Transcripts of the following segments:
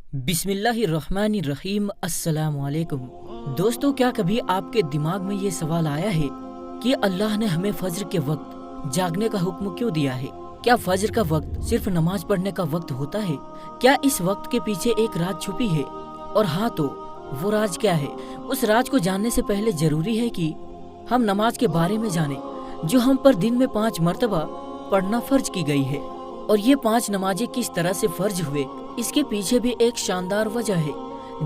बिस्मिल्लाहिर्रहमानिर्रहीम। अस्सलाम वालेकुम। दोस्तों, क्या कभी आपके दिमाग में ये सवाल आया है कि अल्लाह ने हमें फज्र के वक्त जागने का हुक्म क्यों दिया है? क्या फज्र का वक्त सिर्फ नमाज पढ़ने का वक्त होता है? क्या इस वक्त के पीछे एक राज छुपी है? और हाँ तो वो राज क्या है? उस राज को जानने से पहले जरूरी है कि हम नमाज के बारे में जाने, जो हम पर दिन में 5 मर्तबा पढ़ना फर्ज की गई है। और ये 5 नमाजें किस तरह से फर्ज हुए, इसके पीछे भी एक शानदार वजह है,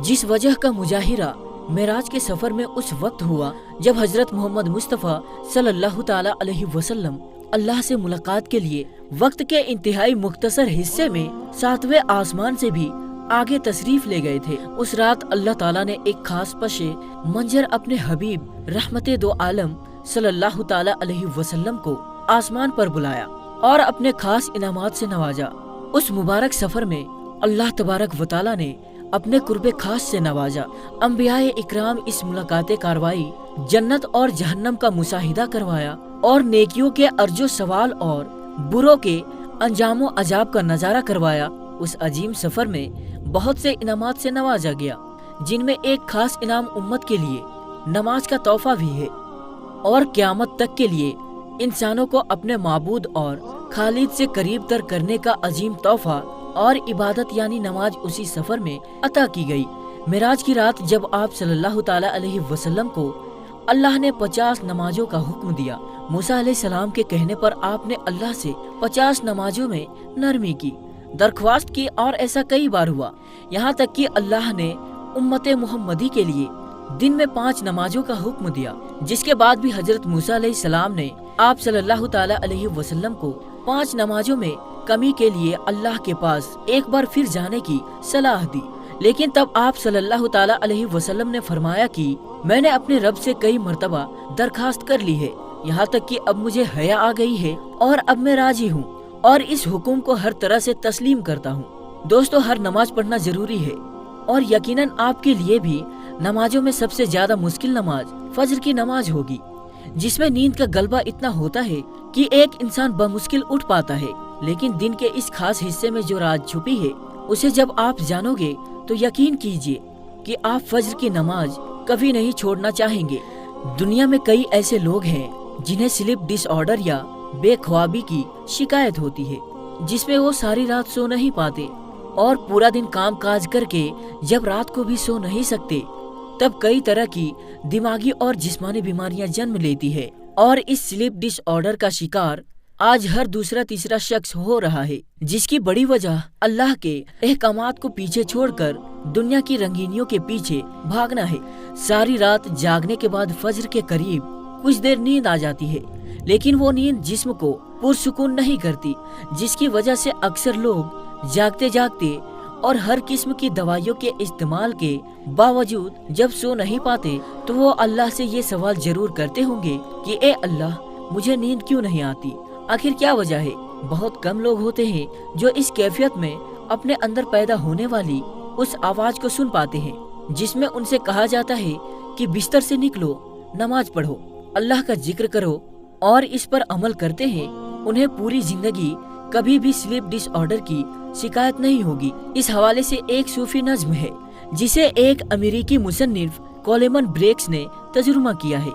जिस वजह का मुजाहिरा मेराज के सफर में उस वक्त हुआ जब हजरत मोहम्मद मुस्तफ़ा सल्लल्लाहु ताला अलैहि वसल्लम अल्लाह से मुलाकात के लिए वक्त के इंतहाई मुख्तसर हिस्से में 7वें आसमान से भी आगे तशरीफ ले गए थे। उस रात अल्लाह ताला ने एक खास पशे मंजर अपने हबीब रहमते दो आलम सल्लल्लाहु ताला अलैहि वसल्लम को आसमान पर बुलाया और अपने खास इनामात से नवाजा। उस मुबारक सफर में अल्लाह तबारक व तआला ने अपने कुर्बे खास से नवाजा। अंबियाए इकराम इस मुलाकात कारवाई जन्नत और जहन्नम का मुशाहिदा करवाया और नेकियों के अर्जो सवाल और बुरों के अंजामो अजाब का नजारा करवाया। उस अजीम सफर में बहुत से इनामात से नवाजा गया, जिनमें एक खास इनाम उम्मत के लिए नमाज का तोहफा भी है और क़यामत तक के लिए इंसानों को अपने माबूद और खालिद से करीब तर करने का अजीम तोहफा और इबादत यानी नमाज उसी सफर में अता की गई। मिराज की रात जब आप सल्लल्लाहु ताला अलैहि वसल्लम को अल्लाह ने 50 नमाजों का हुक्म दिया, मूसा अलैहि सलाम के कहने पर आपने अल्लाह से 50 नमाजों में नरमी की, दरख्वास्त की और ऐसा कई बार हुआ, यहाँ तक कि अल्लाह ने उम्मत मुहम्मदी के लिए दिन में 5 नमाजों का हुक्म दिया। जिसके बाद भी हजरत मूसा अलैहि सलाम ने आप सल्लल्लाहु ताला अलैहि वसल्लम को 5 नमाजों में कमी के लिए अल्लाह के पास एक बार फिर जाने की सलाह दी। लेकिन तब आप सल्लल्लाहु ताला अलैहि वसल्लम ने फरमाया कि मैंने अपने रब से कई मर्तबा दरखास्त कर ली है, यहाँ तक कि अब मुझे हया आ गई है और अब मैं राजी हूँ और इस हुक्म को हर तरह से तस्लीम करता हूँ। दोस्तों, हर नमाज पढ़ना जरूरी है और यकीनन आपके लिए भी नमाजों में सबसे ज्यादा मुश्किल नमाज फजर की नमाज होगी, जिसमें नींद का गलबा इतना होता है कि एक इंसान बमुश्किल उठ पाता है। लेकिन दिन के इस खास हिस्से में जो राज छुपी है, उसे जब आप जानोगे तो यकीन कीजिए कि आप फजर की नमाज कभी नहीं छोड़ना चाहेंगे। दुनिया में कई ऐसे लोग हैं जिन्हें स्लीप डिसऑर्डर या बेख्वाबी की शिकायत होती है, जिसमें वो सारी रात सो नहीं पाते और पूरा दिन काम काज करके जब रात को भी सो नहीं सकते, तब कई तरह की दिमागी और जिस्मानी बीमारियां जन्म लेती है। और इस स्लीप डिसऑर्डर का शिकार आज हर दूसरा तीसरा शख्स हो रहा है, जिसकी बड़ी वजह अल्लाह के अहकामात को पीछे छोड़कर दुनिया की रंगीनियों के पीछे भागना है। सारी रात जागने के बाद फजर के करीब कुछ देर नींद आ जाती है, लेकिन वो नींद जिस्म को पुरसुकून नहीं करती, जिसकी वजह से अक्सर लोग जागते जागते और हर किस्म की दवाइयों के इस्तेमाल के बावजूद जब सो नहीं पाते तो वो अल्लाह से ये सवाल जरूर करते होंगे कि ए अल्लाह, मुझे नींद क्यों नहीं आती? आखिर क्या वजह है? बहुत कम लोग होते हैं जो इस कैफियत में अपने अंदर पैदा होने वाली उस आवाज को सुन पाते हैं, जिसमें उनसे कहा जाता है कि बिस्तर से निकलो, नमाज पढ़ो, अल्लाह का जिक्र करो, और इस पर अमल करते हैं। उन्हें पूरी जिंदगी कभी भी स्लीप डिसऑर्डर की शिकायत नहीं होगी। इस हवाले से एक सूफी नज्म है जिसे एक अमेरिकी मुसन्निफ कोलेमन ब्रेक्स ने तजुर्मा किया है,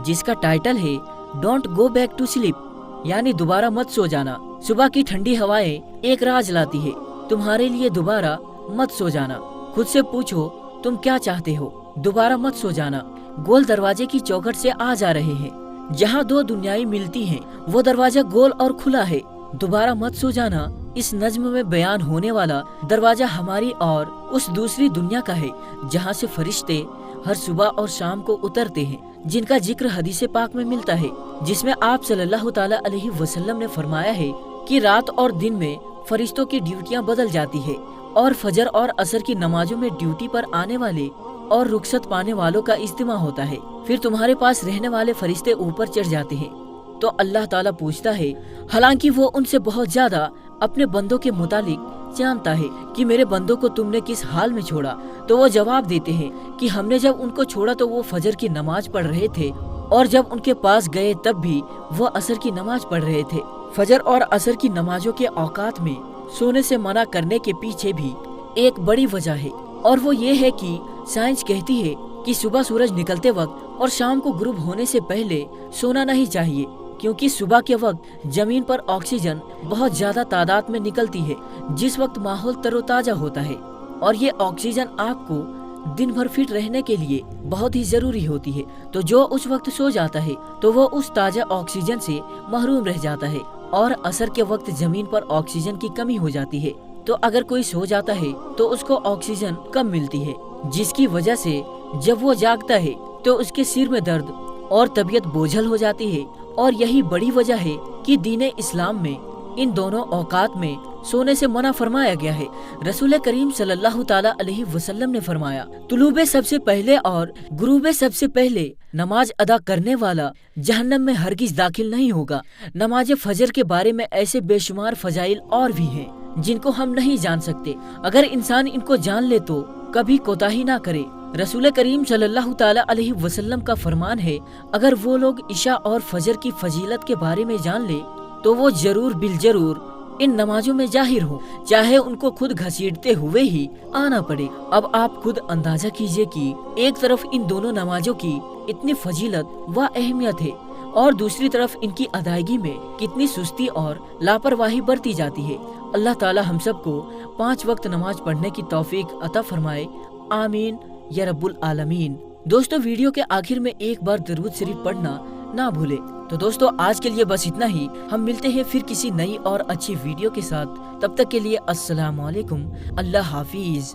जिसका टाइटल है don't go back to sleep, यानी दोबारा मत सो जाना। सुबह की ठंडी हवाएं एक राज लाती है तुम्हारे लिए, दोबारा मत सो जाना। खुद से पूछो तुम क्या चाहते हो, दोबारा मत सो जाना। गोल दरवाजे की चौखट से आ जा रहे हैं, जहाँ 2 दुनियाएं मिलती हैं, वो दरवाजा गोल और खुला है, दोबारा मत सो जाना। इस नज्म में बयान होने वाला दरवाजा हमारी और उस दूसरी दुनिया का है, जहाँ से फरिश्ते हर सुबह और शाम को उतरते हैं, जिनका जिक्र हदीस पाक में मिलता है, जिसमें आप सल्लल्लाहु ताला अलैहि वसल्लम ने फरमाया है कि रात और दिन में फरिश्तों की ड्यूटियां बदल जाती है और फजर और असर की नमाजों में ड्यूटी पर आने वाले और रुखसत पाने वालों का इज्तिमा होता है। फिर तुम्हारे पास रहने वाले फरिश्ते ऊपर चढ़ जाते हैं तो अल्लाह ताला पूछता है, हालांकि वो उनसे बहुत ज्यादा अपने बंदों के मुतालिक जानता है कि मेरे बंदों को तुमने किस हाल में छोड़ा, तो वो जवाब देते हैं कि हमने जब उनको छोड़ा तो वो फजर की नमाज पढ़ रहे थे और जब उनके पास गए तब भी वो असर की नमाज पढ़ रहे थे। फजर और असर की नमाजों के औकात में सोने से मना करने के पीछे भी ایک بڑی وجہ ہے، اور وہ یہ ہے کہ سائنس کہتی ہے کہ صبح سورج نکلتے وقت اور شام کو غروب ہونے سے پہلے سونا نہیں چاہیے، کیونکہ صبح کے وقت زمین پر آکسیجن بہت زیادہ تعداد میں نکلتی ہے، جس وقت ماحول تر و تازہ ہوتا ہے، اور یہ آکسیجن آپ کو دن بھر فٹ رہنے کے لیے بہت ہی ضروری ہوتی ہے۔ تو جو اس وقت سو جاتا ہے تو وہ اس تازہ آکسیجن سے محروم رہ جاتا ہے، اور عصر کے وقت زمین پر آکسیجن کی کمی ہو جاتی ہے۔ تو اگر کوئی سو جاتا ہے تو اس کو آکسیجن کم ملتی ہے، جس کی وجہ سے جب وہ جاگتا ہے تو اس کے سر میں درد اور طبیعت بوجھل ہو جاتی ہے، اور یہی بڑی وجہ ہے کہ دین اسلام میں ان دونوں اوقات میں سونے سے منع فرمایا گیا ہے۔ رسول کریم صلی اللہ تعالی علیہ وسلم نے فرمایا، طلوع سب سے پہلے اور غروب سب سے پہلے نماز ادا کرنے والا جہنم میں ہرگز داخل نہیں ہوگا۔ نماز فجر کے بارے میں ایسے بے شمار فضائل اور بھی ہیں جن کو ہم نہیں جان سکتے، اگر انسان ان کو جان لے تو کبھی کوتاہی نہ کرے۔ رسول کریم صلی اللہ تعالی علیہ وسلم کا فرمان ہے، اگر وہ لوگ عشاء اور فجر کی فضیلت کے بارے میں جان لے تو وہ ضرور بالضرور ان نمازوں میں ظاہر ہو، چاہے ان کو خود گھسیٹتے ہوئے ہی آنا پڑے۔ اب آپ خود اندازہ کیجئے کہ ایک طرف ان دونوں نمازوں کی اتنی فضیلت و اہمیت ہے، اور دوسری طرف ان کی ادائیگی میں کتنی سستی اور لاپرواہی برتی جاتی ہے۔ اللہ تعالی ہم سب کو 5 وقت نماز پڑھنے کی توفیق عطا فرمائے، آمین یا رب العالمین۔ دوستو، ویڈیو کے آخر میں ایک بار درود شریف پڑھنا نہ بھولے۔ تو دوستو، آج کے لیے بس اتنا ہی، ہم ملتے ہیں پھر کسی نئی اور اچھی ویڈیو کے ساتھ، تب تک کے لیے السلام علیکم، اللہ حافظ۔